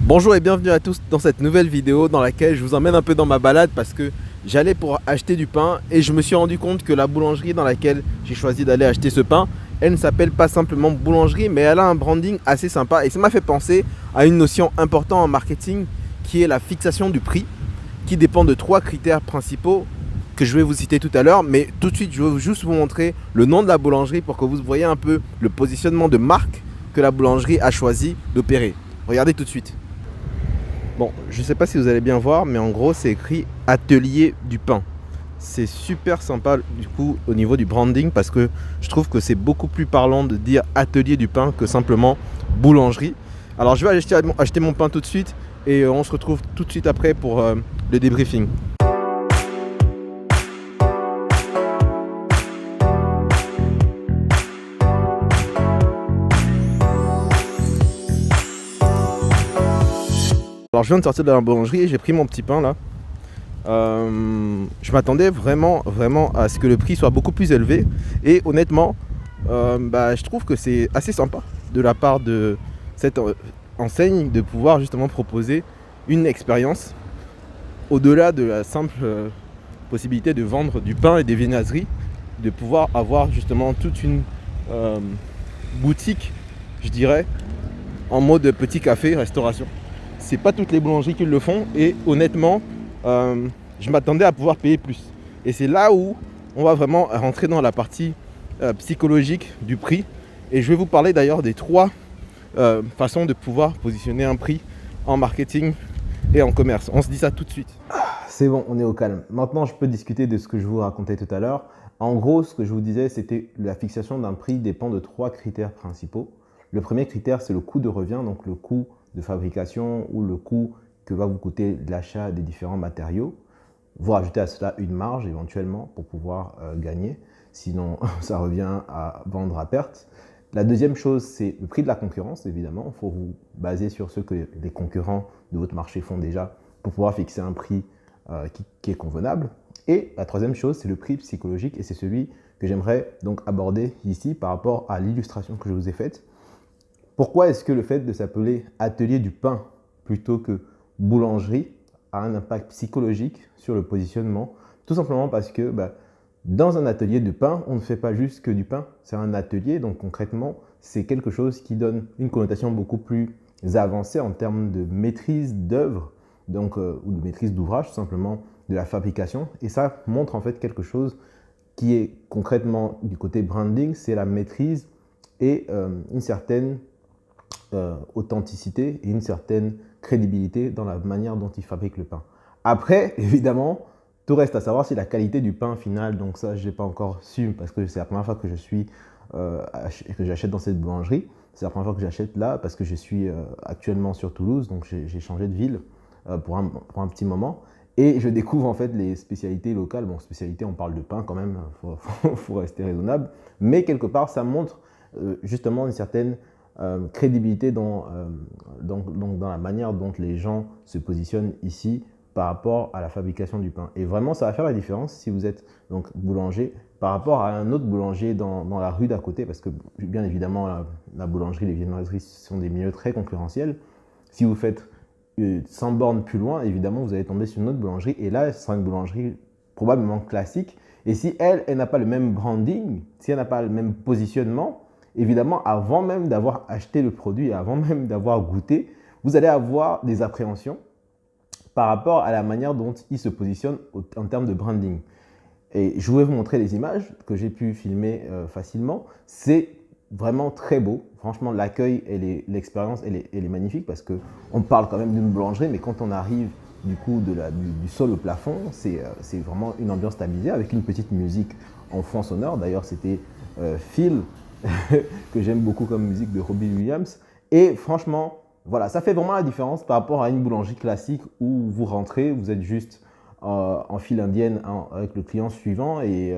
Bonjour et bienvenue à tous dans cette nouvelle vidéo dans laquelle je vous emmène un peu dans ma balade parce que j'allais pour acheter du pain et je me suis rendu compte que la boulangerie dans laquelle j'ai choisi d'aller acheter ce pain, elle ne s'appelle pas simplement boulangerie mais elle a un branding assez sympa et ça m'a fait penser à une notion importante en marketing qui est la fixation du prix qui dépend de 3 critères principaux que je vais vous citer tout à l'heure, mais tout de suite je veux juste vous montrer le nom de la boulangerie pour que vous voyez un peu le positionnement de marque que la boulangerie a choisi d'opérer. Regardez tout de suite. Bon, je ne sais pas si vous allez bien voir, mais en gros, c'est écrit Atelier du pain. C'est super sympa du coup au niveau du branding parce que je trouve que c'est beaucoup plus parlant de dire Atelier du pain que simplement boulangerie. Alors je vais acheter mon pain tout de suite et on se retrouve tout de suite après pour le débriefing. Alors je viens de sortir de la boulangerie et j'ai pris mon petit pain là. Je m'attendais vraiment à ce que le prix soit beaucoup plus élevé et honnêtement je trouve que c'est assez sympa de la part de cette enseigne de pouvoir justement proposer une expérience au-delà de la simple possibilité de vendre du pain et des viennoiseries, de pouvoir avoir justement toute une boutique, je dirais, en mode petit café, restauration. C'est pas toutes les boulangeries qui le font et honnêtement je m'attendais à pouvoir payer plus et c'est là où on va vraiment rentrer dans la partie psychologique du prix et je vais vous parler d'ailleurs des 3 façons de pouvoir positionner un prix en marketing et en commerce. On se dit ça tout de suite. C'est bon, on est au calme. Maintenant je peux discuter de ce que je vous racontais tout à l'heure. En gros, ce que je vous disais, c'était la fixation d'un prix dépend de 3 critères principaux. Le premier critère, c'est le coût de revient, donc le coût de fabrication ou le coût que va vous coûter l'achat des différents matériaux. Vous rajoutez à cela une marge éventuellement pour pouvoir gagner, sinon ça revient à vendre à perte. La deuxième chose, c'est le prix de la concurrence, évidemment. Il faut vous baser sur ce que les concurrents de votre marché font déjà pour pouvoir fixer un prix qui est convenable. Et la troisième chose, c'est le prix psychologique et c'est celui que j'aimerais donc aborder ici par rapport à l'illustration que je vous ai faite. Pourquoi est-ce que le fait de s'appeler atelier du pain plutôt que boulangerie a un impact psychologique sur le positionnement? Tout simplement parce que dans un atelier de pain, on ne fait pas juste que du pain, c'est un atelier, donc concrètement, c'est quelque chose qui donne une connotation beaucoup plus avancée en termes de maîtrise d'œuvre, donc ou de maîtrise d'ouvrage, tout simplement de la fabrication. Et ça montre en fait quelque chose qui est concrètement du côté branding, c'est la maîtrise et une certaine authenticité et une certaine crédibilité dans la manière dont ils fabriquent le pain. Après, évidemment, tout reste à savoir si la qualité du pain final, donc ça je n'ai pas encore su parce que c'est la première fois que que j'achète dans cette boulangerie. C'est la première fois que j'achète là parce que je suis actuellement sur Toulouse, donc j'ai changé de ville pour un petit moment. Et je découvre en fait les spécialités locales. Bon, spécialité, on parle de pain quand même, faut rester raisonnable. Mais quelque part, ça montre justement une certaine crédibilité dans la manière dont les gens se positionnent ici par rapport à la fabrication du pain. Et vraiment, ça va faire la différence si vous êtes donc boulanger par rapport à un autre boulanger dans la rue d'à côté, parce que bien évidemment, la boulangerie, les viennoiseries sont des milieux très concurrentiels. Si vous faites 100 bornes plus loin, évidemment, vous allez tomber sur une autre boulangerie, et là, ce sera une boulangerie probablement classique. Et si elle n'a pas le même branding, si elle n'a pas le même positionnement, évidemment, avant même d'avoir acheté le produit, avant même d'avoir goûté, vous allez avoir des appréhensions par rapport à la manière dont il se positionne en termes de branding. Et je voulais vous montrer les images que j'ai pu filmer facilement. C'est vraiment très beau. Franchement, l'accueil et l'expérience, elle est magnifique parce qu'on parle quand même d'une boulangerie, mais quand on arrive du coup du sol au plafond, c'est vraiment une ambiance stabilisée avec une petite musique en fond sonore. D'ailleurs, c'était Phil, que j'aime beaucoup comme musique de Robbie Williams. Et franchement, voilà, ça fait vraiment la différence par rapport à une boulangerie classique où vous rentrez, vous êtes juste en file indienne avec le client suivant et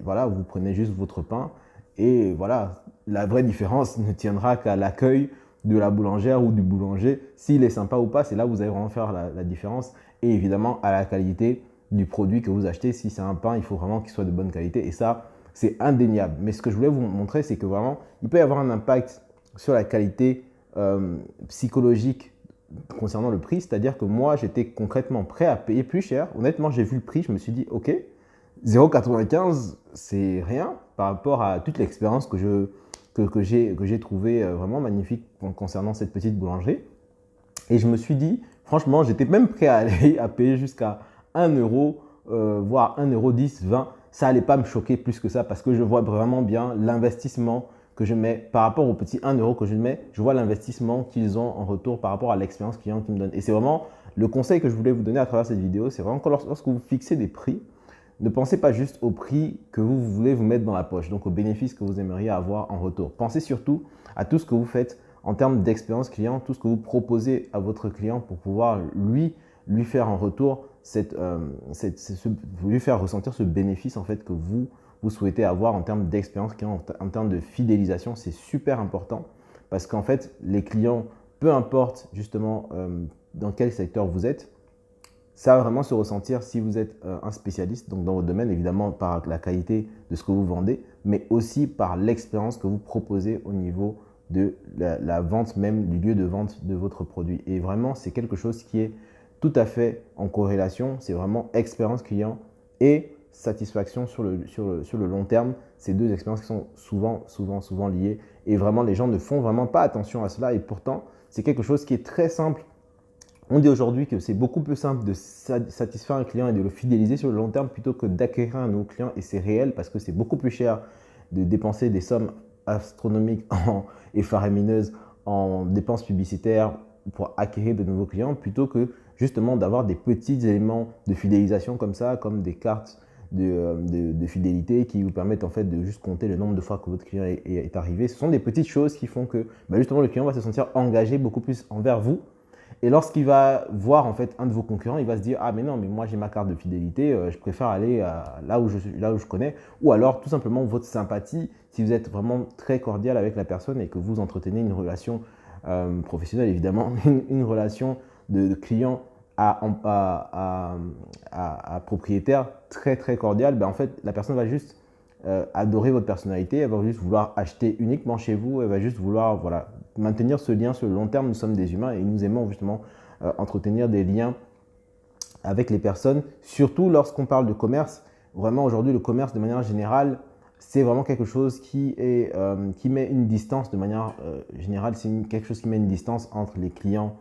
voilà, vous prenez juste votre pain. Et voilà, la vraie différence ne tiendra qu'à l'accueil de la boulangère ou du boulanger. S'il est sympa ou pas, c'est là où vous allez vraiment faire la différence. Et évidemment, à la qualité du produit que vous achetez. Si c'est un pain, il faut vraiment qu'il soit de bonne qualité. Et ça, c'est indéniable. Mais ce que je voulais vous montrer, c'est que vraiment, il peut y avoir un impact sur la qualité psychologique concernant le prix, c'est-à-dire que moi, j'étais concrètement prêt à payer plus cher. Honnêtement, j'ai vu le prix, je me suis dit, ok, 0,95, c'est rien par rapport à toute l'expérience que j'ai trouvée vraiment magnifique concernant cette petite boulangerie. Et je me suis dit, franchement, j'étais même prêt à aller à payer jusqu'à 1 euro, voire 1,10 €, 20. Ça n'allait pas me choquer plus que ça parce que je vois vraiment bien l'investissement que je mets par rapport au petit 1 euro que je mets. Je vois l'investissement qu'ils ont en retour par rapport à l'expérience client qu'ils me donnent. Et c'est vraiment le conseil que je voulais vous donner à travers cette vidéo. C'est vraiment que lorsque vous fixez des prix, ne pensez pas juste au prix que vous voulez vous mettre dans la poche, donc aux bénéfices que vous aimeriez avoir en retour. Pensez surtout à tout ce que vous faites en termes d'expérience client, tout ce que vous proposez à votre client pour pouvoir lui faire en retour, lui faire ressentir ce bénéfice en fait que vous souhaitez avoir en termes d'expérience client, en termes de fidélisation. C'est super important parce qu'en fait, les clients, peu importe justement dans quel secteur vous êtes, ça va vraiment se ressentir si vous êtes un spécialiste, donc dans votre domaine, évidemment par la qualité de ce que vous vendez, mais aussi par l'expérience que vous proposez au niveau de la vente même, du lieu de vente de votre produit. Et vraiment, c'est quelque chose qui est tout à fait en corrélation. C'est vraiment expérience client et satisfaction sur le long terme. Ces deux expériences qui sont souvent liées. Et vraiment, les gens ne font vraiment pas attention à cela. Et pourtant, c'est quelque chose qui est très simple. On dit aujourd'hui que c'est beaucoup plus simple de satisfaire un client et de le fidéliser sur le long terme plutôt que d'acquérir un nouveau client. Et c'est réel parce que c'est beaucoup plus cher de dépenser des sommes astronomiques et faramineuses en dépenses publicitaires pour acquérir de nouveaux clients plutôt que justement d'avoir des petits éléments de fidélisation comme ça, comme des cartes de fidélité qui vous permettent en fait de juste compter le nombre de fois que votre client est arrivé. Ce sont des petites choses qui font que justement le client va se sentir engagé beaucoup plus envers vous. Et lorsqu'il va voir en fait un de vos concurrents, il va se dire ah mais non, mais moi j'ai ma carte de fidélité, je préfère aller là où je connais. Ou alors tout simplement votre sympathie, si vous êtes vraiment très cordial avec la personne et que vous entretenez une relation professionnelle évidemment, une relation de client à propriétaire très très cordiale, en fait la personne va juste adorer votre personnalité, elle va juste vouloir acheter uniquement chez vous, elle va juste vouloir maintenir ce lien sur le long terme. Nous sommes des humains et nous aimons justement entretenir des liens avec les personnes, surtout lorsqu'on parle de commerce. Vraiment aujourd'hui le commerce de manière générale, c'est vraiment quelque chose qui met une distance de manière générale, c'est quelque chose qui met une distance entre les clients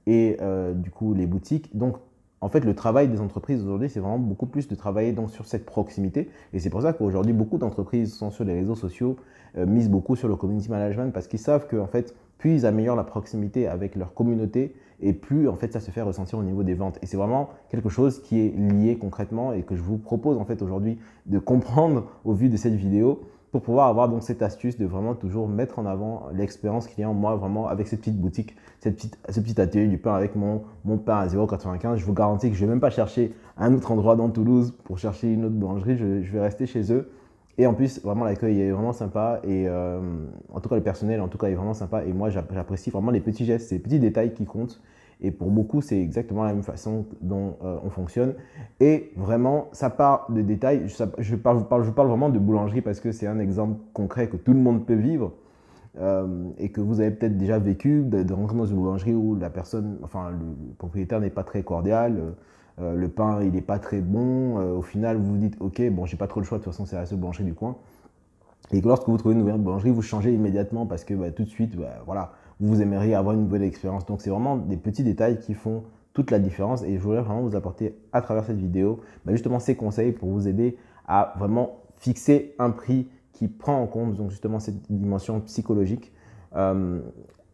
et du coup les boutiques. Donc en fait, le travail des entreprises aujourd'hui, c'est vraiment beaucoup plus de travailler donc sur cette proximité. Et c'est pour ça qu'aujourd'hui, beaucoup d'entreprises sont sur les réseaux sociaux, misent beaucoup sur le community management parce qu'ils savent qu'en fait, plus ils améliorent la proximité avec leur communauté et plus en fait ça se fait ressentir au niveau des ventes. Et c'est vraiment quelque chose qui est lié concrètement et que je vous propose en fait aujourd'hui de comprendre au vu de cette vidéo pour pouvoir avoir donc cette astuce de vraiment toujours mettre en avant l'expérience client. Moi, vraiment, avec cette petite boutique, ce petit atelier du pain avec mon pain à 0,95, je vous garantis que je ne vais même pas chercher un autre endroit dans Toulouse pour chercher une autre boulangerie. Je vais rester chez eux. Et en plus, vraiment, l'accueil est vraiment sympa. Et en tout cas, le personnel, en tout cas, est vraiment sympa. Et moi, j'apprécie vraiment les petits gestes, ces petits détails qui comptent. Et pour beaucoup, c'est exactement la même façon dont on fonctionne. Et vraiment, ça part de détails. Je parle vraiment de boulangerie parce que c'est un exemple concret que tout le monde peut vivre et que vous avez peut-être déjà vécu, de rentrer dans une boulangerie où la personne, enfin le propriétaire n'est pas très cordial, le pain il n'est pas très bon. Au final, vous vous dites ok, bon, j'ai pas trop le choix, de toute façon, c'est la seule boulangerie du coin. Et que lorsque vous trouvez une nouvelle boulangerie, vous changez immédiatement parce que tout de suite, voilà, vous aimeriez avoir une nouvelle expérience. Donc, c'est vraiment des petits détails qui font toute la différence. Et je voulais vraiment vous apporter à travers cette vidéo justement ces conseils pour vous aider à vraiment fixer un prix qui prend en compte donc justement cette dimension psychologique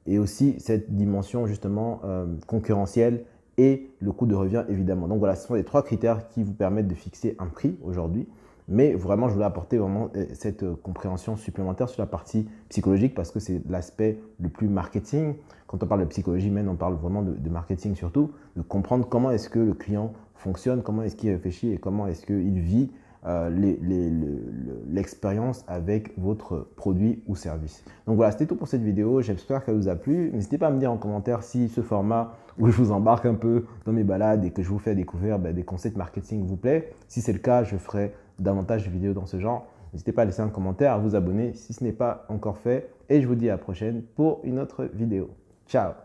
et aussi cette dimension justement concurrentielle et le coût de revient évidemment. Donc voilà, ce sont les 3 critères qui vous permettent de fixer un prix aujourd'hui. Mais vraiment, je voulais apporter vraiment cette compréhension supplémentaire sur la partie psychologique parce que c'est l'aspect le plus marketing. Quand on parle de psychologie humaine, on parle vraiment de marketing surtout, de comprendre comment est-ce que le client fonctionne, comment est-ce qu'il réfléchit et comment est-ce qu'il vit l'expérience avec votre produit ou service. Donc voilà, c'était tout pour cette vidéo. J'espère qu'elle vous a plu. N'hésitez pas à me dire en commentaire si ce format où je vous embarque un peu dans mes balades et que je vous fais découvrir des concepts marketing vous plaît. Si c'est le cas, je ferai davantage de vidéos dans ce genre. N'hésitez pas à laisser un commentaire, à vous abonner si ce n'est pas encore fait. Et je vous dis à la prochaine pour une autre vidéo. Ciao!